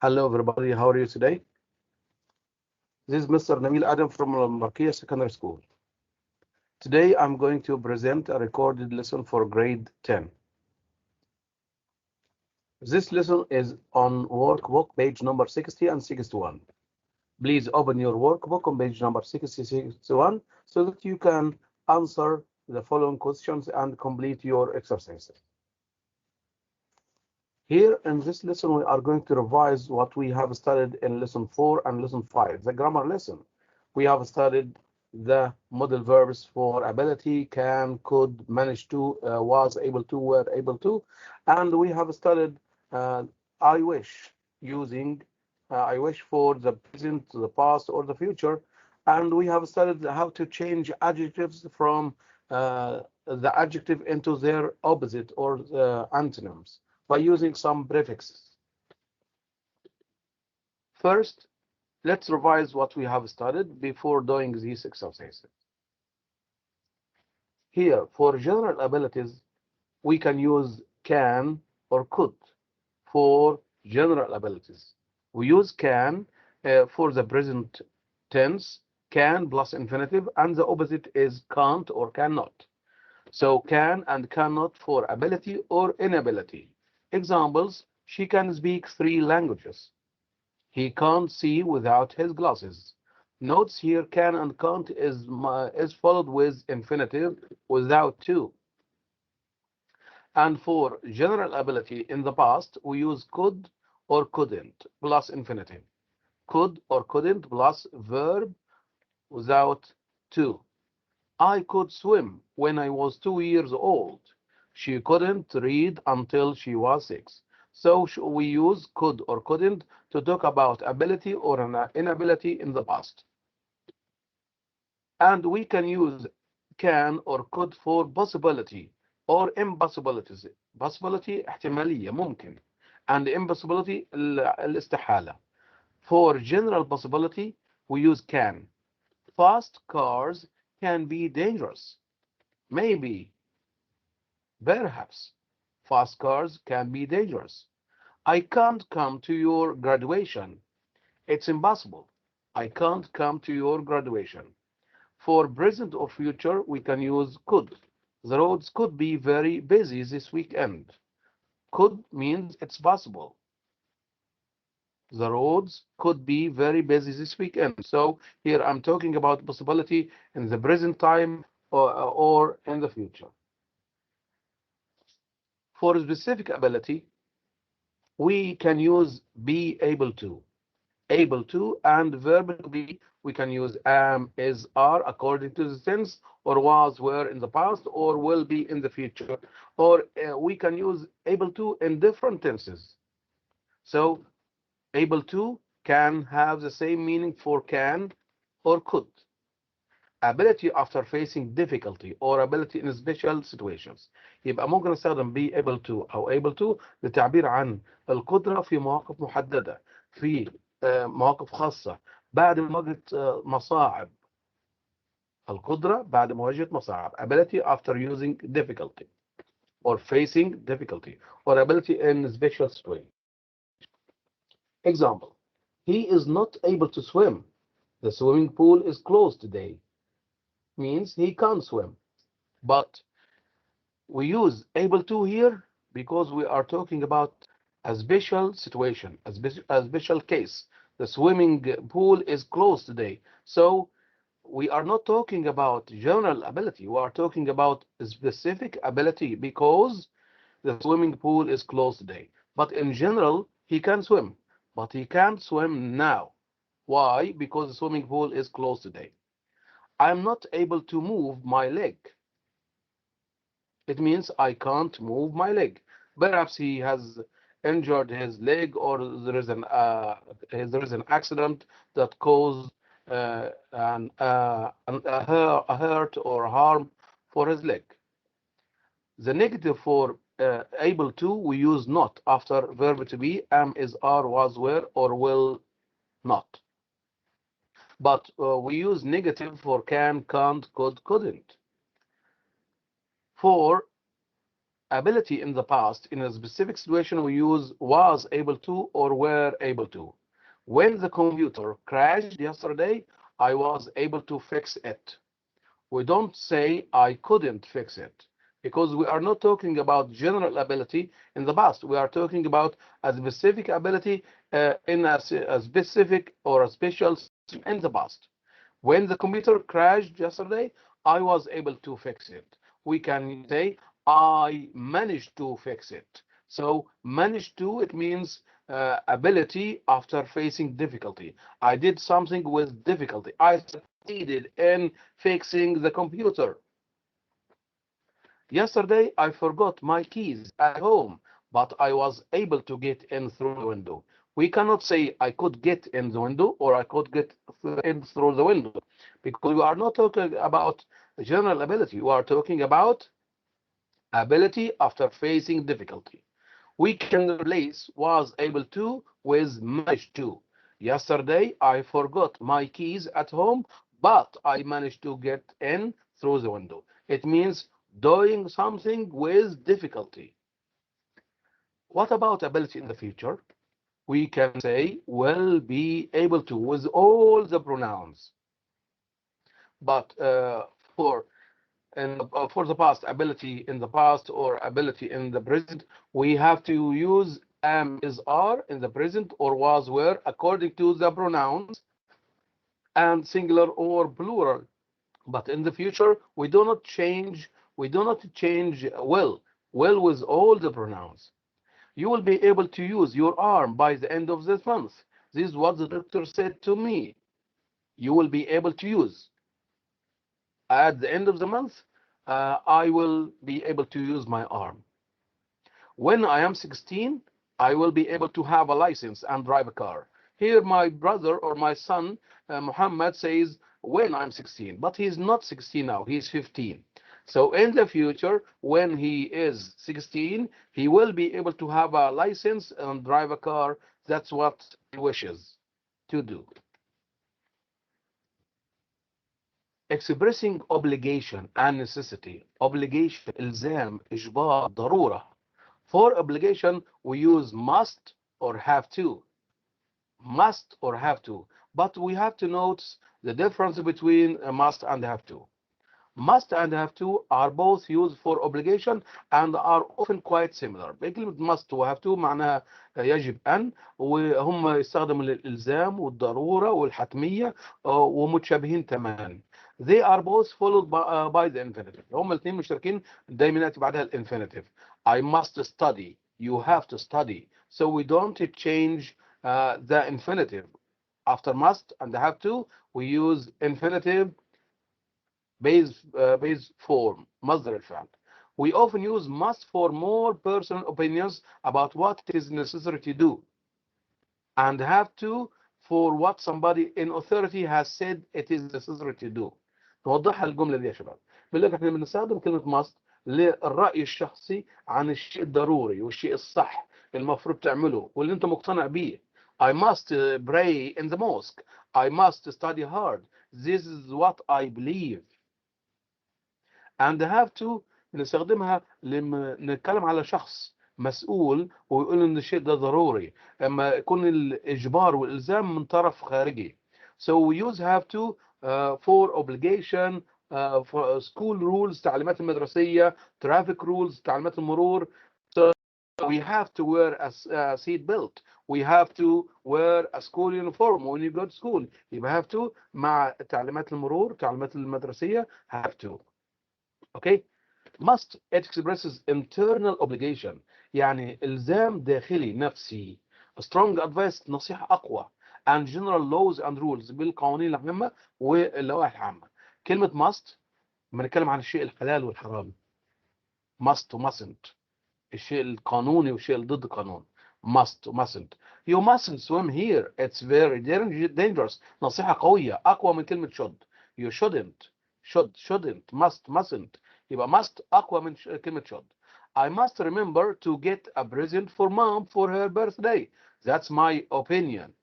Hello everybody, how are you today? This is Mr. Nabil Adam from Marquia Secondary School. Today I'm going to present a recorded lesson for grade 10. This lesson is on workbook page number 60 and 61. Please open your workbook on page number 60 and 61 so that you can answer the following questions and complete your exercises. Here in this lesson, we are going to revise what we have studied in lesson 4 and lesson 5, the grammar lesson. We have studied the modal verbs for ability, can, could, manage to, was able to, were able to, and we have studied I wish, using I wish for the present, the past, or the future, and we have studied how to change adjectives from the adjective into their opposite or antonyms by using some prefixes. First, let's revise what we have studied before doing these exercises. Here, for general abilities, we can use can or could. For general abilities, we use can for the present tense, can plus infinitive, and the opposite is can't or cannot. So can and cannot for ability or inability. Examples: she can speak 3 languages. He can't see without his glasses. Notes here: can and can't is followed with infinitive without to. And for general ability in the past, we use could or couldn't plus infinitive. Could or couldn't plus verb without to. I could swim when I was 2 years old. She couldn't read until she was 6. So we use could or couldn't to talk about ability or an inability in the past. And we can use can or could for possibility or impossibilities. Possibility احتمالية ممكن, and impossibility الاستحالة. For general possibility, we use can. Fast cars can be dangerous. Maybe, perhaps. Fast cars can be dangerous. I can't come to your graduation. It's impossible. I can't come to your graduation. For present or future, we can use could. The roads could be very busy this weekend. Could means it's possible. The roads could be very busy this weekend. So here I'm talking about possibility in the present time or in the future. For specific ability, we can use be able to. Able to, and verb to be, we can use am, is, are according to the tense, or was, were in the past, or will be in the future, or we can use able to in different tenses. So able to can have the same meaning for can or could. Ability after facing difficulty or ability in special situations. يبقى ممكن نستخدم be able to أو able to للتعبير عن القدرة في مواقف محددة، في مواقف خاصة، بعد مواجهة مصاعب. القدرة بعد مواجهة مصاعب. Ability after using difficulty or facing difficulty, or ability in special situations. Example: he is not able to swim. The swimming pool is closed today. Means he can't swim. But we use able to here because we are talking about a special situation, a special case. The swimming pool is closed today. So we are not talking about general ability. We are talking about specific ability because the swimming pool is closed today. But in general, he can swim. But he can't swim now. Why? Because the swimming pool is closed today. I'm not able to move my leg. It means I can't move my leg. Perhaps he has injured his leg, or there is an accident that caused a hurt or harm for his leg. The negative for able to, we use not after verb to be, am, is, are, was, were, or will not. But we use negative for can, can't, could, couldn't. For ability in the past. In a specific situation, we use was able to or were able to. When the computer crashed yesterday, I was able to fix it. We don't say I couldn't fix it because we are not talking about general ability in the past. We are talking about a specific ability in a specific or a special system in the past. When the computer crashed yesterday, I was able to fix it. We can say I managed to fix it. So managed to, it means ability after facing difficulty. I did something with difficulty. I succeeded in fixing the computer. Yesterday, I forgot my keys at home, but I was able to get in through the window. We cannot say I could get in the window or I could get in through the window because we are not talking about general ability. We are talking about ability after facing difficulty. We can replace was able to with managed to. Yesterday, I forgot my keys at home, but I managed to get in through the window. It means doing something with difficulty. What about ability in the future? We can say will be able to with all the pronouns. But for for the past, ability in the past or ability in the present, we have to use am, is, are in the present or was, were according to the pronouns and singular or plural. But in the future, we do not change will with all the pronouns. You will be able to use your arm by the end of this month. This is what the doctor said to me. You will be able to use at the end of the month. I will be able to use my arm. When I am 16, I will be able to have a license and drive a car. Here, my brother or my son, Muhammad, says, when I'm 16, but he's not 16 now, he's 15. So in the future, when he is 16, he will be able to have a license and drive a car. That's what he wishes to do. Expressing obligation and necessity. Obligation, إلزام, إجبار, ضرورة. For obligation, we use must or have to. Must or have to. But we have to notice the difference between must and have to. Must and have to are both used for obligation and are often quite similar. بكلمة must و have to معناها يجب أن، وهم يستخدموا للإلزام والضرورة والحتمية ومتشابهين تماما. They are both followed by the infinitive. هم الاثنين مشتركين دايما يأتي بعدها الانفينيتيف. I must study. You have to study. So we don't change the infinitive. After must and have to, we use infinitive base form مصدر الفعل. We often use must for more personal opinions about what it is necessary to do, and have to for what somebody in authority has said it is necessary to do. نوضحها الجملة دي يا شباب. بيقول لك احنا بنستخدم كلمة must للرأي الشخصي عن الشيء الضروري والشيء الصح المفروض تعمله واللي انت مقتنع بيه. I must pray in the mosque. I must study hard. This is what I believe. and have to بنستخدمها لما نتكلم على شخص مسؤول ويقول ان الشيء ده ضروري، اما يكون الاجبار والالزام من طرف خارجي. So we use have to for obligation, for school rules تعليمات المدرسية، traffic rules تعليمات المرور. So we have to wear a seat belt. We have to wear a school uniform when you go to school. يبقى have to مع تعليمات المرور تعليمات المدرسية have to. Okay. Must it expresses internal obligation يعني إلزام داخلي نفسي. strong advice نصيحة أقوى. and general laws and rules بالقوانين العامة واللوائح العامة. كلمة must بنتكلم عن الشيء الحلال والحرام. must و mustn't الشيء القانوني والشيء اللي ضد القانون. must و mustn't. You mustn't swim here. It's very dangerous. نصيحة قوية أقوى من كلمة should. You shouldn't. shouldn't. mustn't. يبقى must أقوى من كلمة should. I must remember to get a present for mom for her birthday. That's my opinion.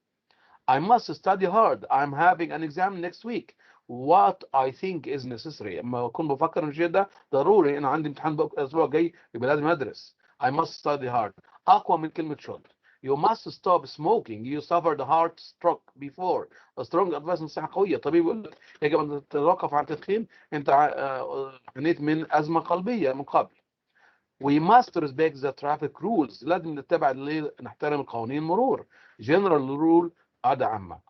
I must study hard. I'm having an exam next week. what I think is necessary. اما اكون بفكر ان الشيء ده ضروري، انا عندي امتحان الاسبوع الجاي يبقى لازم ادرس. I must study hard اقوى من كلمة should. You must stop smoking. You suffered a heart stroke before. A strong advice، نصيحة قوية. طبيب يقول لك يجب أن تتوقف عن التدخين، أنت عانيت من أزمة قلبية من قبل. We must respect the traffic rules. لازم نحترم قوانين المرور. General rule، قاعدة عامة.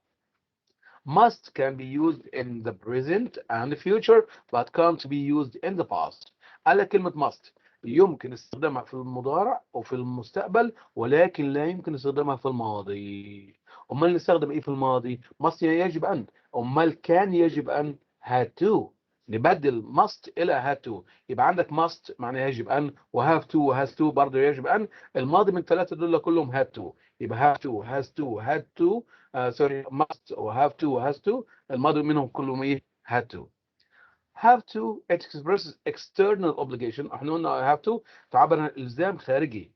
Must can be used in the present and the future but can't be used in the past. قال لك كلمة must يمكن استخدامها في المضارع وفي المستقبل، ولكن لا يمكن استخدامها في الماضي. أمال نستخدم إيه في الماضي؟ must يعني يجب أن. أمال كان يجب أن had to. نبدل must إلى had to. يبقى عندك must معناه يجب أن، و have to و has to برضه يجب أن. الماضي من الثلاثة دول كلهم had to. يبقى have to has to had to sorry must و have to و has to. الماضي منهم كلهم إيه؟ had to. have to it expresses external obligation. احنا قلنا have to تعبر عن الزام خارجي.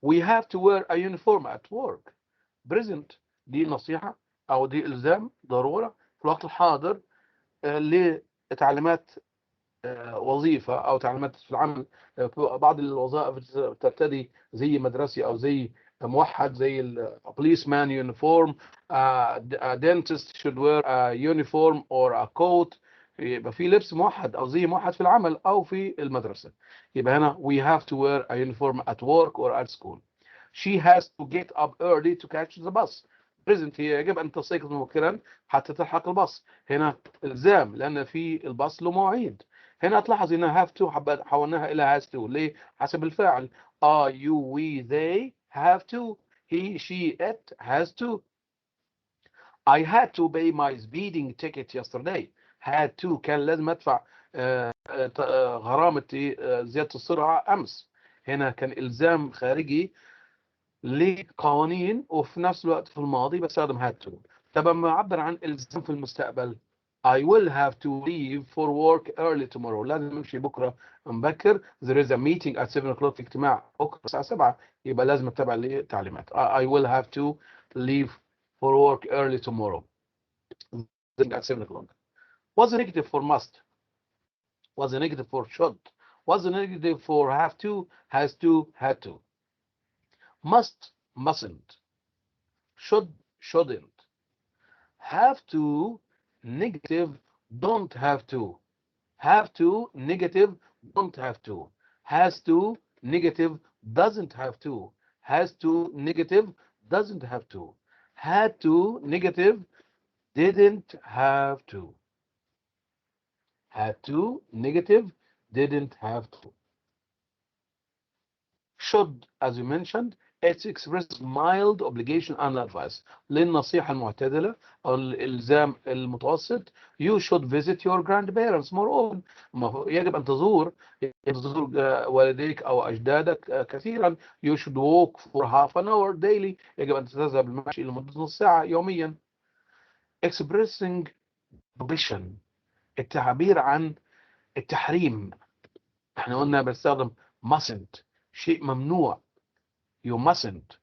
we have to wear a uniform at work. present دي نصيحة او دي الزام ضرورة في الوقت الحاضر لتعليمات وظيفة او تعليمات في العمل. بعض الوظائف ترتدي زي مدرسي او زي موحد زي policeman uniform. A dentist should wear a uniform or a coat. يبقى في لبس موحد او زي موحد في العمل او في المدرسة. يبقى هنا we have to wear a uniform at work or at school. She has to get up early to catch the bus. present هي يجب ان تستيقظ مبكرا حتى تلحق الباص. هنا الزام لان في الباص له مواعيد. هنا تلاحظ انها have to حولناها الى has to. ليه؟ حسب الفاعل. are you we they have to. he she it has to. I had to pay my speeding ticket yesterday. had to كان لازم ادفع غرامة زيادة السرعة امس. هنا كان الزام خارجي لقوانين وفي نفس الوقت في الماضي بستخدم had to. طب اما اعبر عن الزام في المستقبل I will have to leave for work early tomorrow. لازم امشي بكره مبكر. There is a meeting at 7 o'clock. في اجتماع بكره الساعه 7. يبقى لازم اتبع التعليمات. I will have to leave for work early tomorrow at 7 o'clock. What's the negative for must? What's the negative for should? What's the negative for have to, has to, had to? Must, mustn't. Should, shouldn't. Have to, negative, don't have to. Have to, negative, don't have to. Has to, negative, doesn't have to. Has to, negative, doesn't have to. Had to, negative, didn't have to. Had to, negative, didn't have to. Should, as you mentioned, it expresses mild obligation and advice. للنصيحة المعتدلة أو الإلزام المتوسط. You should visit your grandparents more often. يجب أن تزور والديك أو أجدادك كثيرا. You should walk for half an hour daily. يجب أن تذهب المشي لمدة نص ساعة يوميا. Expressing prohibition التعبير عن التحريم. احنا قلنا بنستخدم mustn't شيء ممنوع. You mustn't,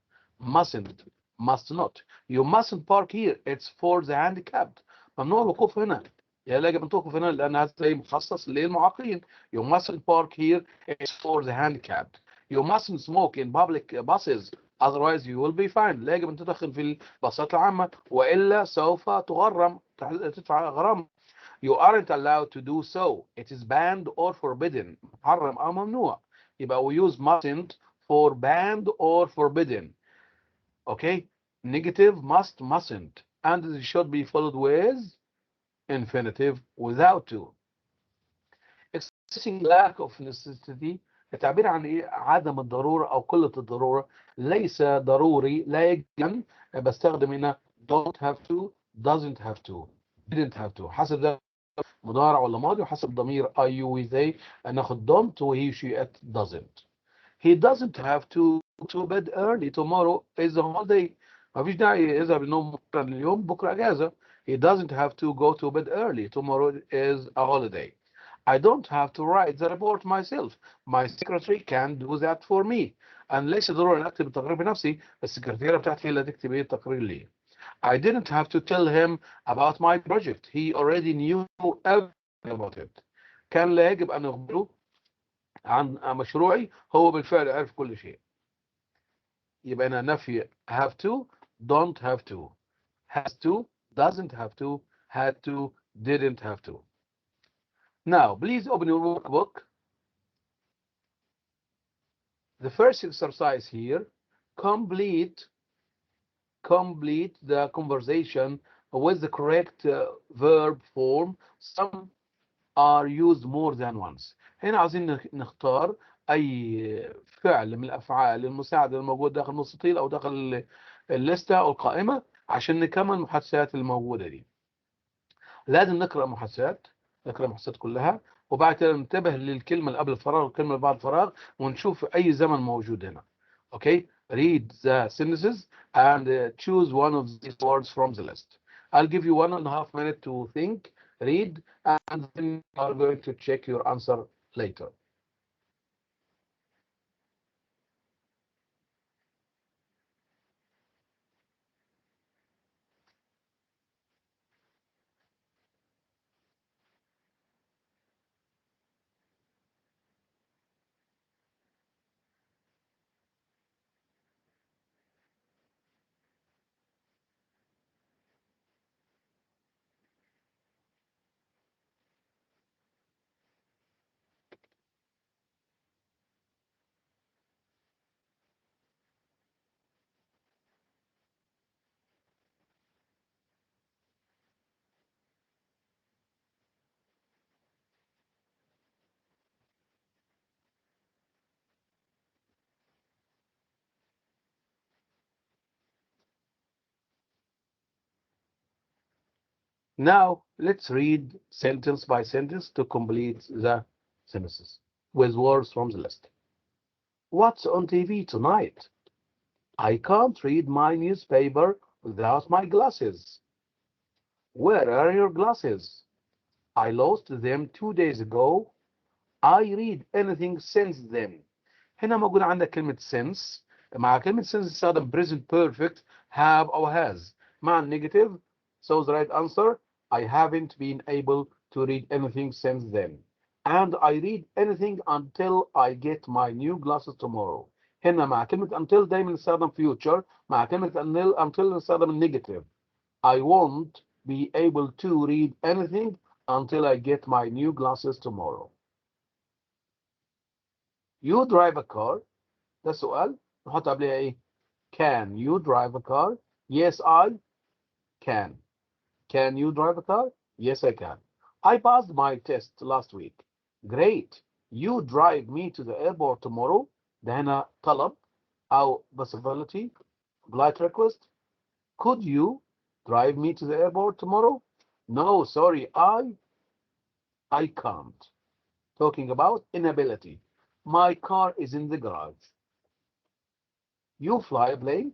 must not. You mustn't park here. It's for the handicapped. ممنوع الوقوف هنا. يجب أن توقف هنا لأن هذا زي مخصص للمعاقين. You mustn't park here. It's for the handicapped. You mustn't smoke in public buses. Otherwise you will be fined. لا يجب أن تدخن في الباصات العامة وإلا سوف تغرم تدفع غرامة. You aren't allowed to do so. It is banned or forbidden. محرم أو ممنوع. يبقى we use mustn't for banned or forbidden. Okay? Negative must, mustn't. And it should be followed with infinitive without to. Expressing lack of necessity التعبير عن إيه؟ عدم الضرورة أو قلة الضرورة. ليس ضروري لا يجب أن. بستخدم هنا don't have to, doesn't have to, didn't have to. حسب ده مضارع ولا ماضي وحسب ضمير I you we they ناخد don't و he she it doesn't. He doesn't have to go to bed early. Tomorrow is a holiday. ما فيش داعي يذهب للنوم بكرة اليوم بكرة أجازة. He doesn't have to go to bed early. Tomorrow is a holiday. I don't have to write the report myself. My secretary can do that for me. أنا ليس ضروري أن أكتب التقرير بنفسي. السكرتيرة بتاعتي هي اللي تكتب التقرير لي. I didn't have to tell him about my project. He already knew everything about it. كان لا يجب أن أخبره عن مشروعي، هو بالفعل عرف كل شيء. يبقى هنا نفي have to don't have to has to doesn't have to had to didn't have to. Now please open your workbook. The first exercise here, complete the conversation with the correct verb form. Some are used more than once. هنا عايزين نختار أي فعل من الأفعال المساعدة الموجود داخل المستطيل أو داخل الليستة أو القائمة عشان نكمل المحادثات الموجودة دي. لازم نقرأ محادثات، نقرأ المحادثات كلها، وبعد كده ننتبه للكلمة اللي قبل الفراغ والكلمة اللي بعد الفراغ ونشوف أي زمن موجود هنا. Okay, read the sentences and choose one of these words from the list. I'll give you 1.5 minutes to think, read, and then you are going to check your answer later. Now, let's read sentence by sentence to complete the sentences with words from the list. What's on TV tonight? I can't read my newspaper without my glasses. Where are your glasses? I lost them 2 days ago. I read anything since then. هنا موجود عندك كلمة since. مع كلمة since تستخدم present perfect have أو has. مع negative, so the right answer, I haven't been able to read anything since then. And I read anything until I get my new glasses tomorrow. هنا مع كلمة until دايما نستخدم future. مع كلمة until نستخدم negative. I won't be able to read anything until I get my new glasses tomorrow. You drive a car. ده سؤال نحط قبلها ايه؟ Can you drive a car? Yes, I can. Can you drive a car? Yes, I can. I passed my test last week. Great. You drive me to the airport tomorrow. ده هنا طلب أو possibility, polite request. Could you drive me to the airport tomorrow? No, sorry, I can't. Talking about inability. My car is in the garage. You fly a plane?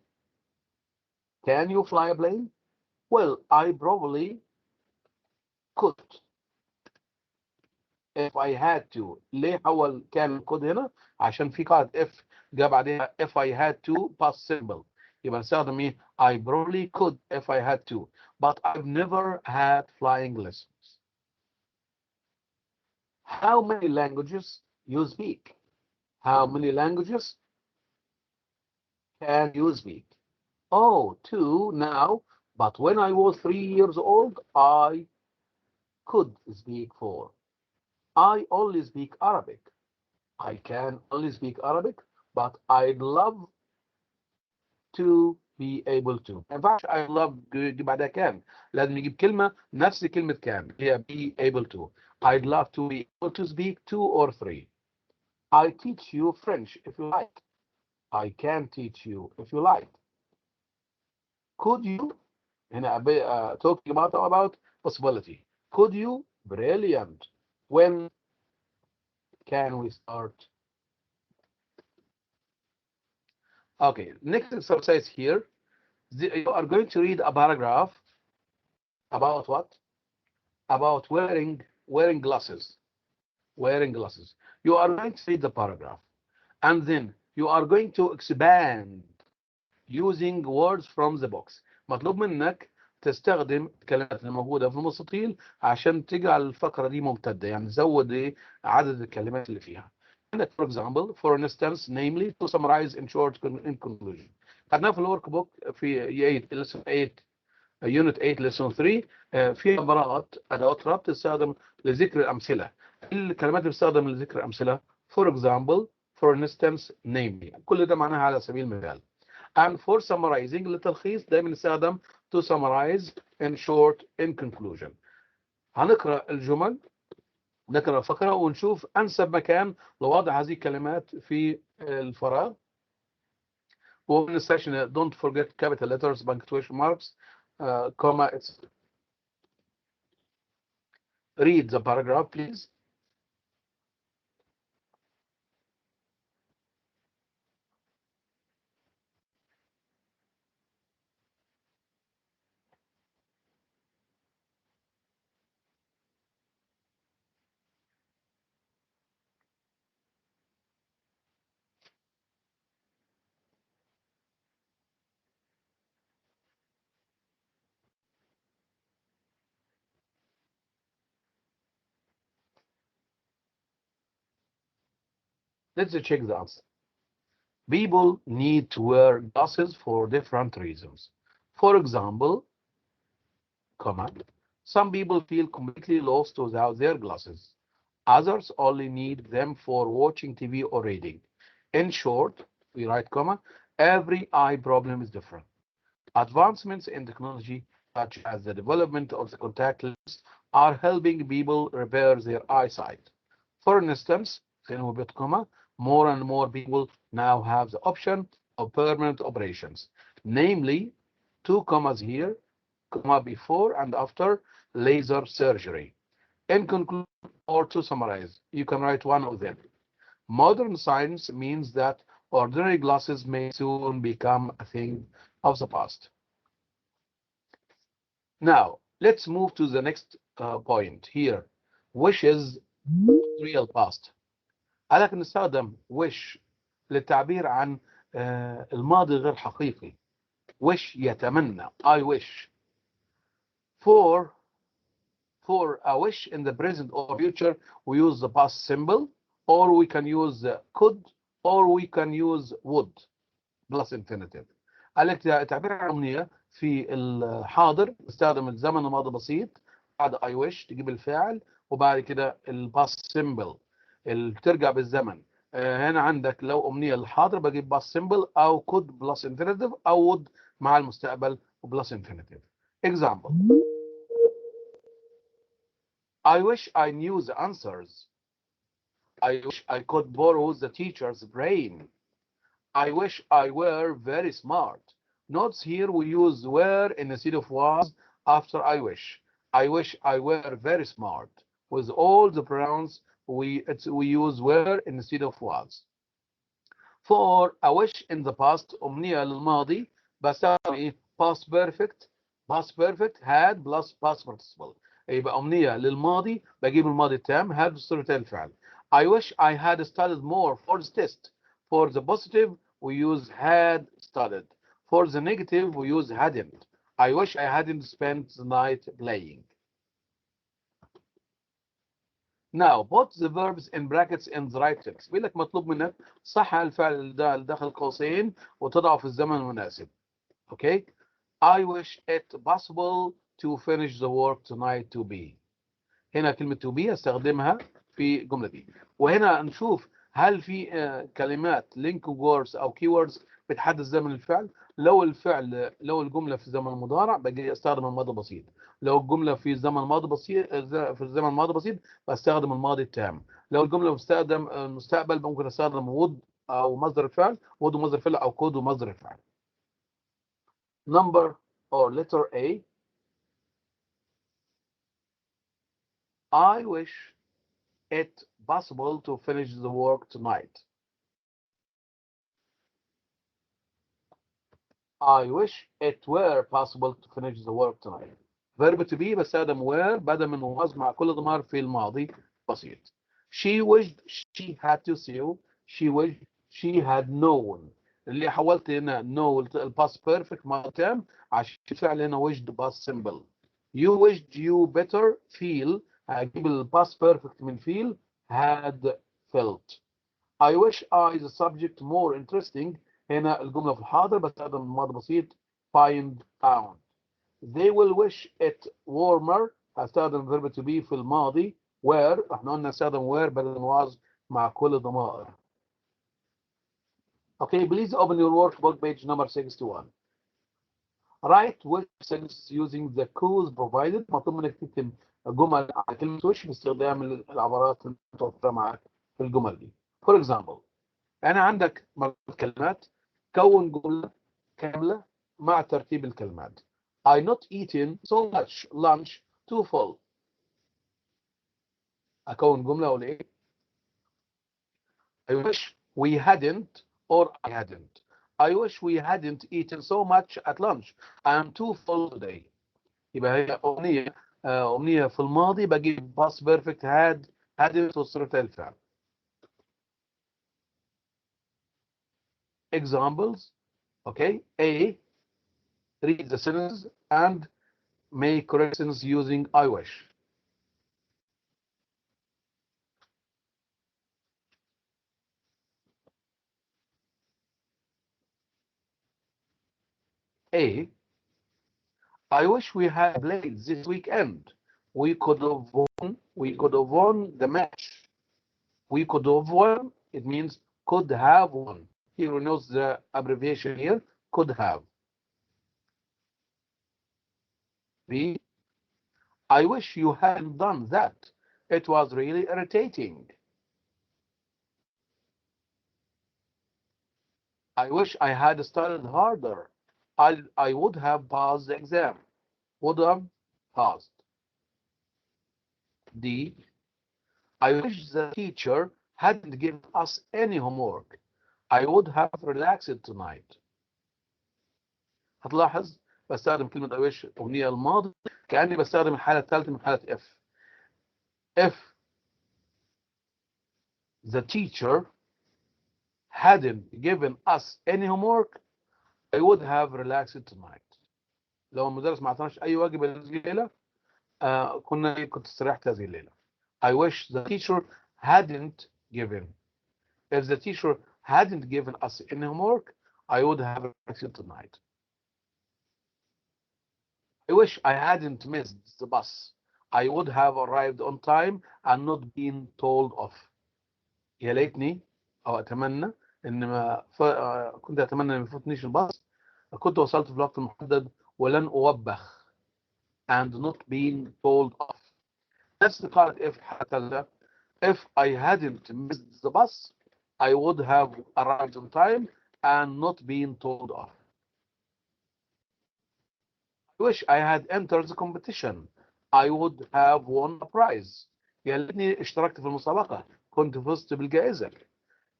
Can you fly a plane? Well, I probably could if I had to. ليه حول كان could هنا؟ عشان في قاعدة if جاء بعدها if I had to past simple. يبقى نستخدم ايه؟ I probably could if I had to. But I've never had flying lessons. How many languages you speak? How many languages can you speak? Oh, 2 now. But when I was 3 years old, I could speak 4. I only speak Arabic. I can only speak Arabic, but I'd love to be able to. ما ينفعش I love يجيب بعدها can. لازم نجيب كلمة نفس كلمة can هي be able to. I'd love to be able to speak 2 or 3. I teach you French if you like. I can teach you if you like. Could you? هنا talking about possibility. Could you? Brilliant. When can we start? Okay, next exercise here. You are going to read a paragraph about what? About wearing glasses. Wearing glasses. You are going to read the paragraph, and then you are going to expand using words from the box. مطلوب منك تستخدم الكلمات الموجودة في المستطيل عشان تجعل الفقرة دي ممتدة، يعني زود ايه عدد الكلمات اللي فيها. عندك for example for instance namely to summarize in short in conclusion. خدناها في الورك بوك في 8 lesson 8 unit 8 lesson 3. في عبارات أدوات ربط تستخدم لذكر الأمثلة. الكلمات اللي بتستخدم لذكر الأمثلة for example for instance namely، كل ده معناها على سبيل المثال. and for summarizing للتلخيص دايما نستخدم to summarize in short in conclusion. هنقرأ الجمل، نقرأ الفقرة ونشوف أنسب مكان لوضع هذه الكلمات في الفراغ. ومن السيشن don't forget capital letters punctuation marks comma it's read the paragraph please. Let's check the answer. People need to wear glasses for different reasons. For example, some people feel completely lost without their glasses. Others only need them for watching TV or reading. In short, we write, every eye problem is different. Advancements in technology, such as the development of the contact lens, are helping people repair their eyesight. For instance, more and more people now have the option of permanent operations, namely 2 commas here, before and after laser surgery. In conclusion, or to summarize, you can write one of them. Modern science means that ordinary glasses may soon become a thing of the past. Now, let's move to the next point here. Wish is real past. قالك نستخدم wish للتعبير عن الماضي غير حقيقي. wish يتمنى. I wish. For a wish in the present or future, we use the past symbol, or we can use could, or we can use would plus infinitive. قالك تعبير عن أمنية في الحاضر استخدم الزمن الماضي بسيط، بعد I wish تجيب الفاعل، وبعد كده الباست سيمبل اللي ترجع بالزمن. هنا عندك لو أمنية للحاضر بجيب باست سيمبل أو could plus infinitive أو would مع المستقبل وبلس infinitive. Example: I wish I knew the answers. I wish I could borrow the teacher's brain. I wish I were very smart. Notes here we use were instead of was after I wish. I wish I were very smart. With all the pronouns we use were instead of was. For a wish in the past أمنية للماضي بستخدم إيه؟ past perfect. past perfect had plus past participle. يبقى أمنية للماضي بجيب الماضي التام had بصيغة الفعل. I wish I had studied more for the test. For the positive we use had studied. For the negative we use hadn't. I wish I hadn't spent the night playing. Now put the verbs in brackets in the right text. بيقول لك مطلوب منك صح الفعل ده داخل قوسين وتضعه في الزمن المناسب. Okay. I wish it possible to finish the work tonight to be. هنا كلمة to be استخدمها في الجملة دي. وهنا نشوف هل في كلمات linking words أو keywords بتحدد زمن الفعل. لو الجملة في زمن مضارع بجي استخدم الماضي البسيط. لو الجملة في زمن ماضي بسيط بستخدم الماضي التام. لو الجملة بستخدم المستقبل ممكن استخدم would أو مصدر الفعل would ومصدر الفعل أو could ومصدر الفعل. Number or letter A. I wish it possible to finish the work tonight. I wish it were possible to finish the work tonight. Verb to be بستخدم were بدل من was مع كل ضمائر في الماضي بسيط. She wished she had to see you. She wished she had known. اللي حولت هنا no الباست بيرفكت مرة تام عشان الفعل هنا wished past simple. You wished you better feel. هجيب الباست بيرفكت من feel had felt. I wish I the subject more interesting. هنا الجملة في الحاضر بستخدم الماضي بسيط find found. They will wish it warmer. هستخدم verb to be في الماضي where. احنا قلنا نستخدم where بدل was مع كل ضمائر. Okay, please open your workbook page number 61. Write which sentence using the clues provided. مطلوب منك تكتب جمل على كلمة وش باستخدام العبارات المتوفرة معك في الجمل دي. For example, أنا عندك مجموعة كلمات، كون جملة كاملة مع ترتيب الكلمات. I not eaten so much lunch too full. أكون جملة أقول إيه؟ I wish we hadn't or I hadn't. I wish we hadn't eaten so much at lunch. I am too full today. يبقى هي أمنية في الماضي بجيب past perfect hadn't وصيغة الفعل. Examples. Okay. A. Read the sentence and make corrections using I wish. A. I wish we had played this weekend. We could have won the match. We could have won, it means could have won. Here we know the abbreviation here, could have. B. I wish you hadn't done that. It was really irritating. I wish I had studied harder. I would have passed the exam. Would have passed. D. I wish the teacher hadn't given us any homework. I would have relaxed tonight. هتلاحظ بستخدم كلمة I wish أغنية الماضي كأني بستخدم الحالة الثالثة من حالة if. If the teacher hadn't given us any homework, I would have relaxed tonight. لو المدرس ما اعطاناش أي واجب هذه الليلة كنت استريحت هذه الليلة. I wish the teacher hadn't given. If the teacher hadn't given us any homework, I would have relaxed tonight. I wish I hadn't missed the bus. I would have arrived on time and not been told off. يا ليتني أو أتمنى إن كنت أتمنى إن ما يفوتنيش الباص، كنت وصلت في الوقت المحدد ولن أوبخ and not being told off. نفس قاعدة if حتى if I hadn't missed the bus I would have arrived on time and not been told off. I wish I had entered the competition. I would have won a prize. يا ليتني اشتركت في المسابقة كنت فزت بالجائزة.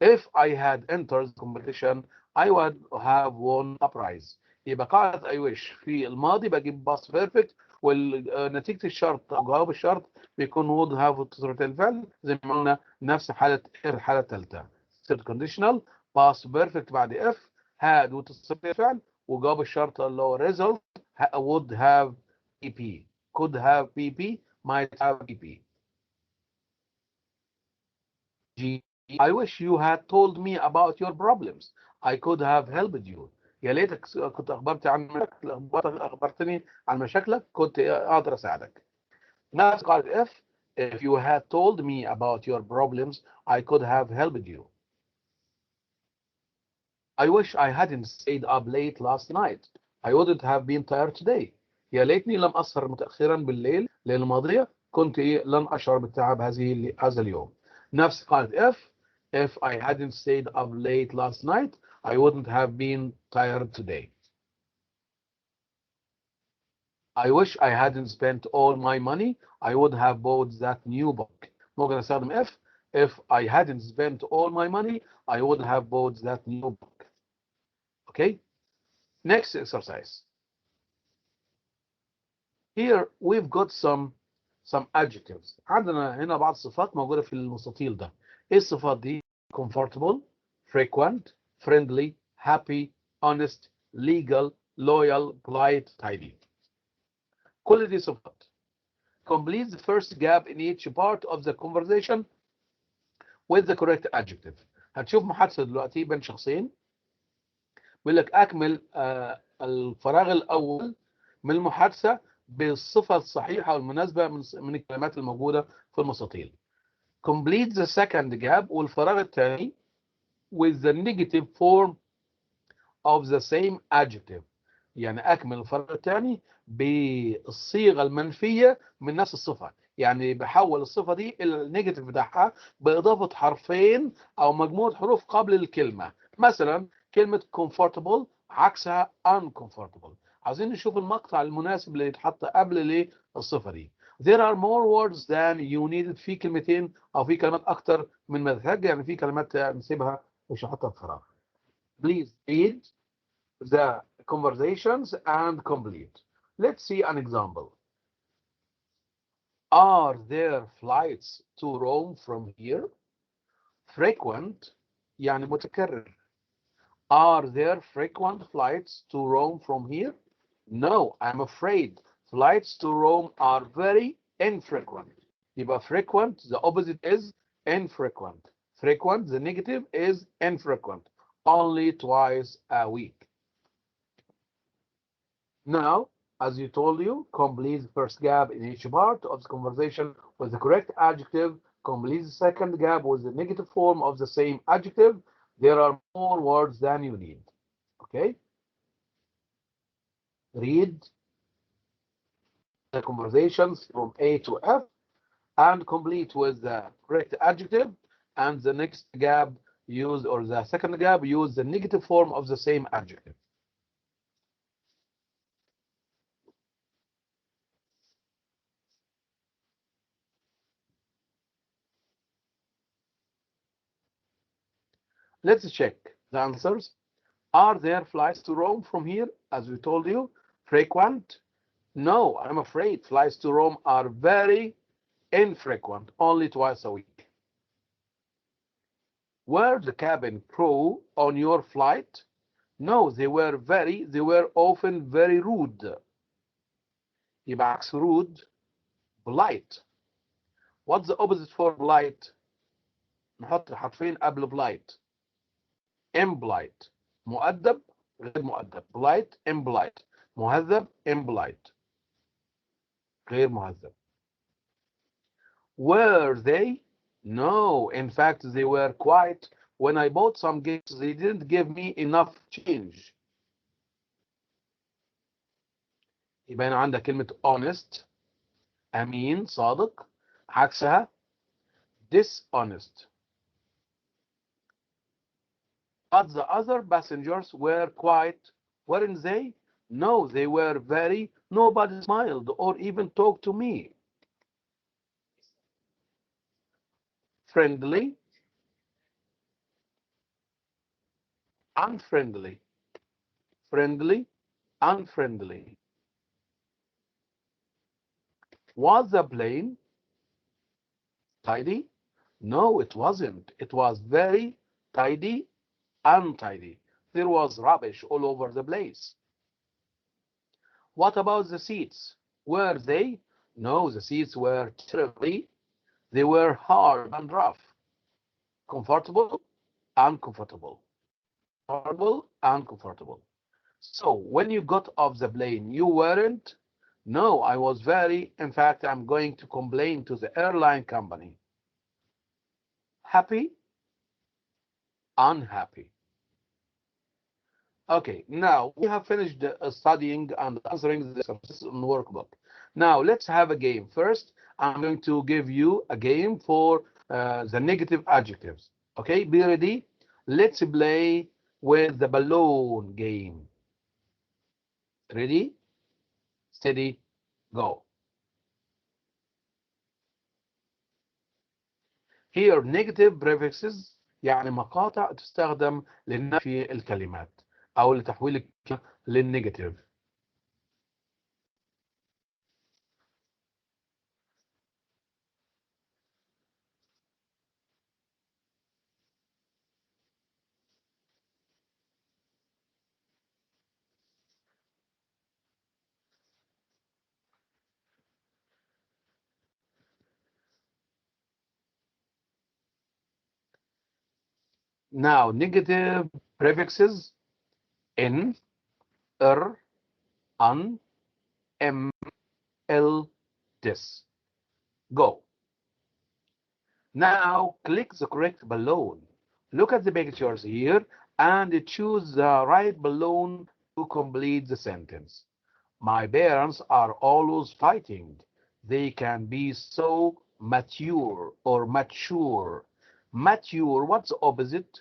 If I had entered the competition I would have won a prize. يبقى قاعدة I wish في الماضي بجيب past perfect ونتيجة الشرط أو جواب الشرط بيكون would have وتصريف الفعل زي ما قلنا نفس حالة الحالة الثالثة. third conditional past perfect بعد if had وتصريف الفعل وجواب الشرط اللي هو result would have pp could have pp might have pp. G. I wish you had told me about your problems. I could have helped you. يا ليتك كنت أخبرتني عن مشاكلك كنت أقدر أساعدك. نفس قاعدة if you had told me about your problems I could have helped you. I wish I hadn't stayed up late last night. I wouldn't have been tired today. يا ليتني لم أسهر متأخرا بالليل الليلة الماضية كنت لن أشعر بالتعب هذا اليوم. نفس قاعدة if I hadn't stayed up late last night I wouldn't have been tired today. I wish I hadn't spent all my money I would have bought that new book. ممكن أستخدم if I hadn't spent all my money I would have bought that new book. Okay, next exercise. Here we've got some adjectives. عندنا هنا بعض الصفات موجودة في المستطيل ده. ايه الصفات دي؟ comfortable, frequent, friendly, happy, honest, legal, loyal, polite, tidy. كل دي صفات. Complete the first gap in each part of the conversation with the correct adjective. هتشوف محادثة دلوقتي بين شخصين، بيقول لك أكمل الفراغ الأول من المحادثة بالصفة الصحيحة والمناسبة من الكلمات الموجودة في المستطيل. Complete the second gap والفراغ الثاني with the negative form of the same adjective. يعني أكمل الفراغ الثاني بالصيغة المنفية من نفس الصفة، يعني بحول الصفة دي إلى النيجاتيف بتاعها بإضافة حرفين أو مجموعة حروف قبل الكلمة. مثلا كلمة comfortable عكسها uncomfortable. عايزين نشوف المقطع المناسب اللي يتحط قبل الصفة دي. There are more words than you needed. في كلمتين أو في كلمات أكتر من ما تحتاج، يعني في كلمات نسيبها مش هحطها في فراغ. Please read the conversations and complete. Let's see an example. Are there flights to Rome from here? Frequent يعني متكرر. Are there frequent flights to Rome from here? No, I'm afraid flights to Rome are very infrequent. يبقى frequent, the opposite is infrequent. Frequent, the negative is infrequent. Only twice a week. Now, as you told you, complete the first gap in each part of the conversation with the correct adjective. Complete the second gap with the negative form of the same adjective. There are more words than you need. Okay? Read the conversations from A to F and complete with the correct adjective, and the next gap use, or the second gap, use the negative form of the same adjective. Let's check the answers. Are there flights to Rome from here? As we told you, frequent. No, I'm afraid flights to Rome are very infrequent, only twice a week. Were the cabin crew on your flight? No, they were often very rude. يبقى عكس rude polite. What's the opposite for polite? نحط حرفين قبل polite. impolite. مؤدب غير مؤدب. polite impolite. مهذب impolite. غير مهذب. Were they? No, in fact they were quiet. When I bought some gifts they didn't give me enough change. يبقى هنا عندك كلمة honest أمين صادق، عكسها dishonest. But the other passengers were quiet, weren't they? No, they were very. Nobody smiled or even talked to me. Friendly, unfriendly. Friendly, unfriendly. Was the plane tidy? No, it wasn't. It was very tidy, untidy. There was rubbish all over the place. What about the seats? Were they? No, the seats were terribly. They were hard and rough. Comfortable, uncomfortable. Comfortable, uncomfortable. So when you got off the plane, you weren't? No, I was very. In fact, I'm going to complain to the airline company. Happy, unhappy. Okay, now we have finished studying and answering the exercises in the workbook. Now let's have a game. First, I'm going to give you a game for the negative adjectives. Okay, be ready. Let's play with the balloon game. Ready, steady, go. Here negative prefixes يعني مقاطع تستخدم لنفي الكلمات أو لتحويل الكلمة للنيجاتيف. Now, negative prefixes in, un, m, l, dis. Go. Now, click the correct balloon. Look at the pictures here and choose the right balloon to complete the sentence. My parents are always fighting. They can be so mature or mature. Mature, what's the opposite?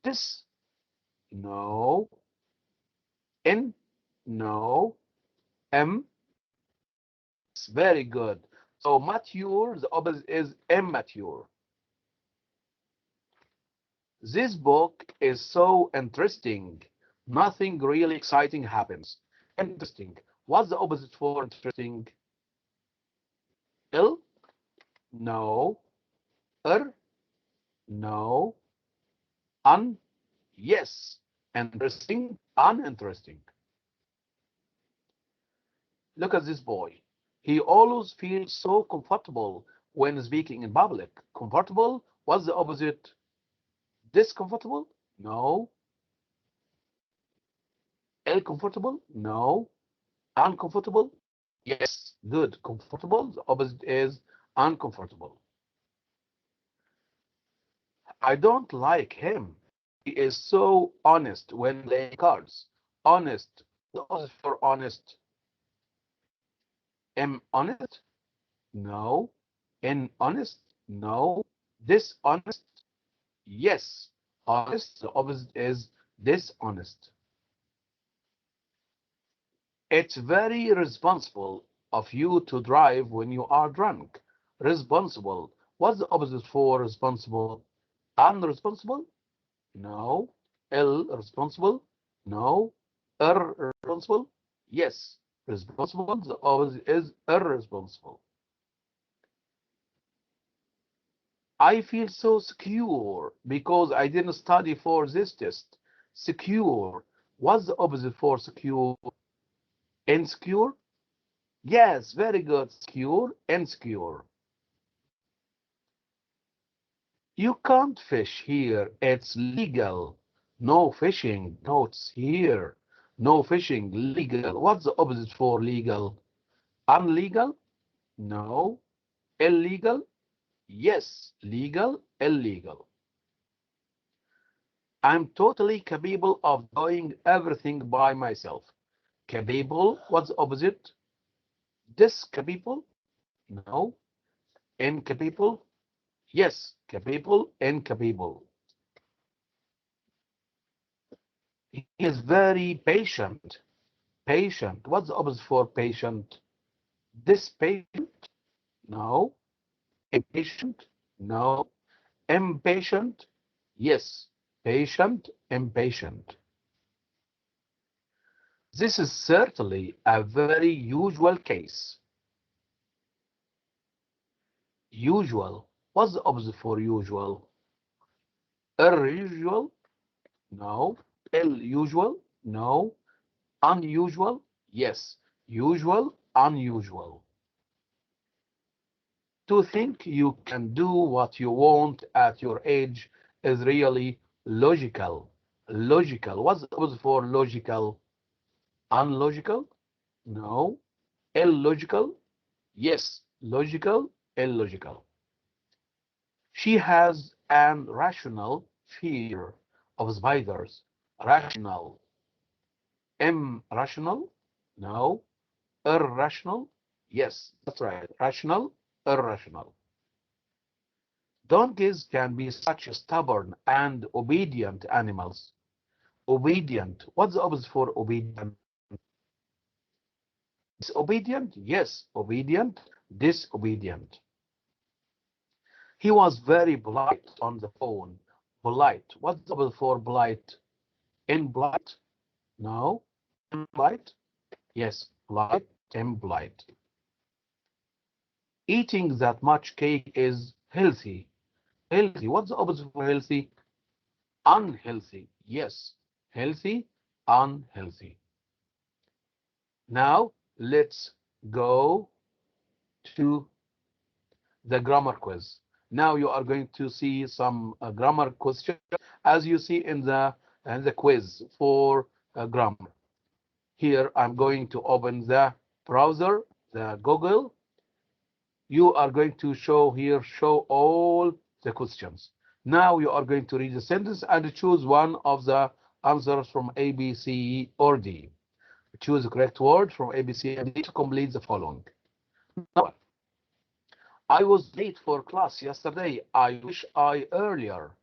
This? No. In? No. M? It's very good. So mature, the opposite is immature. This book is so interesting. Nothing really exciting happens. Interesting. What's the opposite for interesting? Ill? No. No. Un? Yes. Interesting? Uninteresting. Look at this boy. He always feels so comfortable when speaking in public. Comfortable? What's the opposite? Discomfortable? No. Ill comfortable? No. Uncomfortable? Yes. Good. Comfortable. The opposite is uncomfortable. I don't like him. He is so honest when playing cards. Honest. The opposite for honest. Am honest? No. In honest? No. Dishonest? Yes. Honest. The opposite is dishonest. It's very responsible of you to drive when you are drunk. Responsible. What's the opposite for responsible? Unresponsible? No. Irresponsible? No. Irresponsible? Yes. Responsible. The opposite is irresponsible. I feel so secure because I didn't study for this test. Secure. What's the opposite for secure? Insecure? Yes, very good. Secure, insecure. You can't fish here. It's legal. No fishing. Notes here. No fishing. Legal. What's the opposite for legal? Unlegal? No. Illegal? Yes. Legal, illegal. I'm totally capable of doing everything by myself. Capable, what's the opposite? Discapable? No. Incapable? Yes. Capable, incapable. He is very patient. Patient. What's the opposite for patient? Dispatient? No. Impatient? No. Impatient? Yes. Patient, impatient. This is certainly a very usual case. Usual. What's the opposite for usual? Unusual? No. Unusual? No. Unusual? Yes. Usual, unusual. To think you can do what you want at your age is really logical. Logical. What's the opposite for logical? Unlogical? No. Illogical? Yes. Logical, illogical. She has an rational fear of spiders. Rational. Irrational? No. Irrational? Yes, that's right. Rational, irrational. Donkeys can be such stubborn and obedient animals. Obedient. What's the opposite for obedient? Disobedient? Yes, obedient, disobedient. He was very polite on the phone. Polite. What's the opposite for polite? Impolite? No. Impolite? Yes, polite, impolite. Eating that much cake is healthy. Healthy. What's the opposite for healthy? Unhealthy. Yes. Healthy, unhealthy. Now let's go to the grammar quiz. Now you are going to see some grammar questions as you see in the quiz for grammar. Here I'm going to open the browser, the Google. You are going to show all the questions. Now you are going to read the sentence and choose one of the answers from A, B, C, or D. Choose the correct word from A, B, C, and D to complete the following. Now, I was late for class yesterday. I wish I earlier.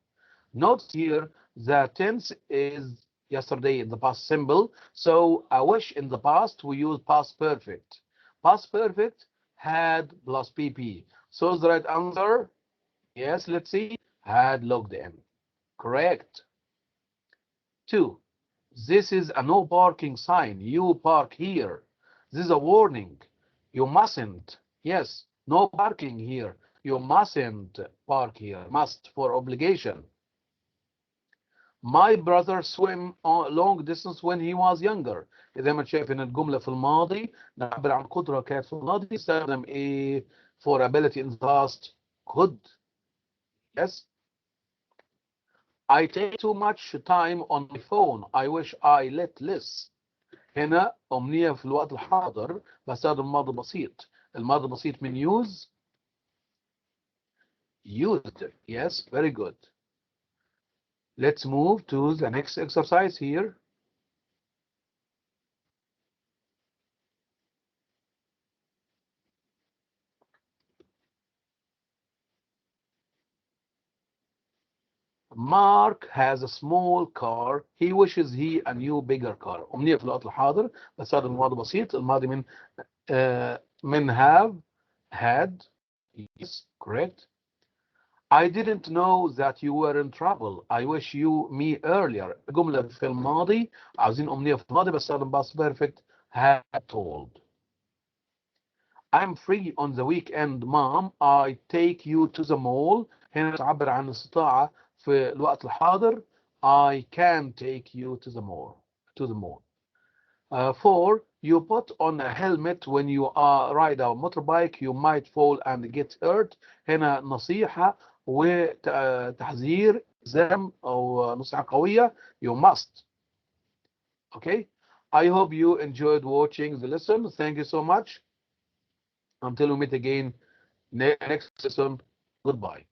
Notice here the tense is yesterday in the past simple. So I wish in the past we use past perfect. Past perfect had plus PP. So the right answer, yes, let's see, had logged in. Correct. 2. This is a no parking sign. You park here. This is a warning. You mustn't. Yes, no parking here. You mustn't park here. Must for obligation. My brother swam long distance when he was younger. إذا ما شايف إن الجملة في الماضي نعبر عن قدرة كانت في الماضي نستخدم إيه for ability in the past. Good. Yes. I take too much time on my phone. I wish I let less. هنا أمنية في الوقت الحاضر بستخدم الماضي البسيط. الماضي البسيط من use. Used. Yes, very good. Let's move to the next exercise here. Mark has a small car. He wishes he a new bigger car. أمنية في الوقت الحاضر بستخدم الماضي بسيط. الماضي من have, had. Yes, correct. I didn't know that you were in trouble. I wish you me earlier. جملة في الماضي عاوزين أمنية في الماضي بستخدم past perfect had told. I'm free on the weekend, mom. I take you to the mall. هنا تعبر عن الاستطاعة في الوقت الحاضر. I can take you to the mall. To the mall. 4. You put on a helmet when you ride a motorbike. You might fall and get hurt. هنا نصيحة وتحذير إلزام أو نصيحة قوية. You must. Okay. I hope you enjoyed watching the lesson. Thank you so much. Until we meet again next lesson. Goodbye.